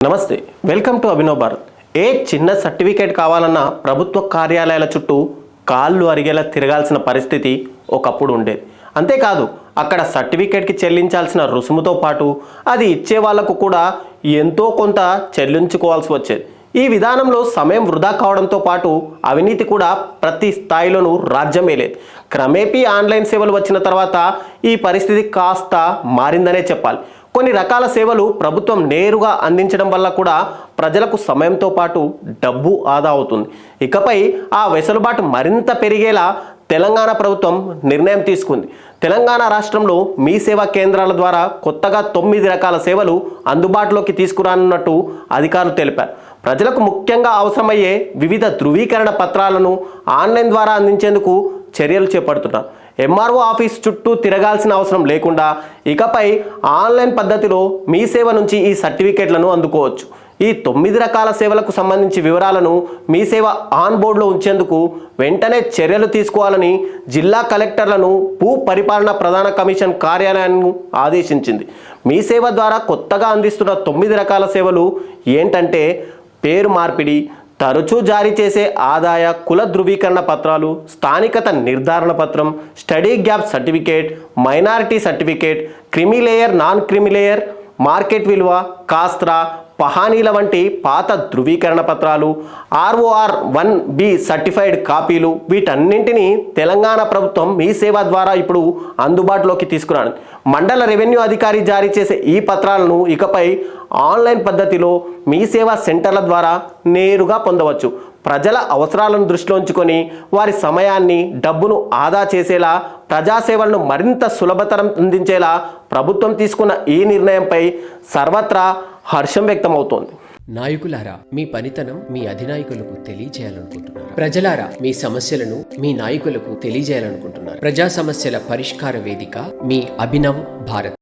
నమస్తే, welcome to Abhinav Bharat. ఏ చిన్న certificate కావాలన్నా ప్రభుత్వ కార్యాలయాల చుట్టూ కాళ్ళు అరిగేలా తిరగాల్సిన పరిస్థితి ఒకప్పుడు ఉండేది. అంతేకాదు, అక్కడ సర్టిఫికేట్కి చెల్లించాల్సిన రుసుముతో పాటు అది ఇచ్చే వాళ్లకు కూడా ఎంతో కొంత చెల్లించుకోవాల్సి వచ్చేది. ఈ విధానంలో సమయం వృధా కావడంతో పాటు అవినీతి కూడా ప్రతి స్థాయిలోనూ రాజ్యమేలేదు. క్రమేపీ ఆన్లైన్ సేవలు వచ్చిన తర్వాత ఈ పరిస్థితి కాస్త మారిందనే చెప్పాలి. కొన్ని రకాల సేవలు ప్రభుత్వం నేరుగా అందించడం వల్ల కూడా ప్రజలకు సమయంతో పాటు డబ్బు ఆదా అవుతుంది. ఇకపై ఆ వెసులుబాటు మరింత పెరిగేలా తెలంగాణ ప్రభుత్వం నిర్ణయం తీసుకుంది. తెలంగాణ రాష్ట్రంలో మీ సేవా కేంద్రాల ద్వారా కొత్తగా 9 రకాల సేవలు అందుబాటులోకి తీసుకురానున్నట్టు అధికారులు తెలిపారు. ప్రజలకు ముఖ్యంగా అవసరమయ్యే వివిధ ధృవీకరణ పత్రాలను ఆన్లైన్ ద్వారా అందించేందుకు చర్యలు చేపడుతున్నారు. ఎంఆర్ఓ ఆఫీస్ చుట్టూ తిరగాల్సిన అవసరం లేకుండా ఇకపై ఆన్లైన్ పద్ధతిలో మీ సేవ నుంచి ఈ సర్టిఫికేట్లను అందుకోవచ్చు. ఈ 9 రకాల సేవలకు సంబంధించి వివరాలను మీ సేవ ఆన్ బోర్డులో ఉంచేందుకు వెంటనే చర్యలు తీసుకోవాలని జిల్లా కలెక్టర్లను భూ పరిపాలన ప్రధాన కమిషన్ కార్యాలయాన్ని ఆదేశించింది. మీ సేవ ద్వారా కొత్తగా అందిస్తున్న 9 రకాల సేవలు ఏంటంటే పేరు మార్పిడి, తరచూ జారీ చేసే ఆదాయ కుల ధృవీకరణ పత్రాలు, స్థానికత నిర్ధారణ పత్రం, study gap certificate, minority certificate, creamy layer, non creamy layer, market విలువ, కాస్త్రా, పహానీల వంటి పాత ధృవీకరణ పత్రాలు, ROR 1B సర్టిఫైడ్ కాపీలు, వీటన్నింటినీ తెలంగాణ ప్రభుత్వం మీ సేవ ద్వారా ఇప్పుడు అందుబాటులోకి తీసుకురాను. మండల రెవెన్యూ అధికారి జారీ చేసే ఈ పత్రాలను ఇకపై ఆన్లైన్ పద్ధతిలో మీ సేవా సెంటర్ల ద్వారా నేరుగా పొందవచ్చు. ప్రజల అవసరాలను దృష్టిలో ఉంచుకొని వారి సమయాన్ని, డబ్బును ఆదా చేసేలా, ప్రజాసేవలను మరింత సులభతరం అందించేలా ప్రభుత్వం తీసుకున్న ఈ నిర్ణయంపై సర్వత్రా హర్షం వ్యక్తమవుతోంది. నాయకులారా, మీ పనితనం మీ అధినాయకులకు తెలియజేయాలనుకుంటున్నారు. ప్రజలారా, మీ సమస్యలను మీ నాయకులకు తెలియజేయాలనుకుంటున్నారు. ప్రజా సమస్యల పరిష్కార వేదిక మీ అభినవ్ భారత్.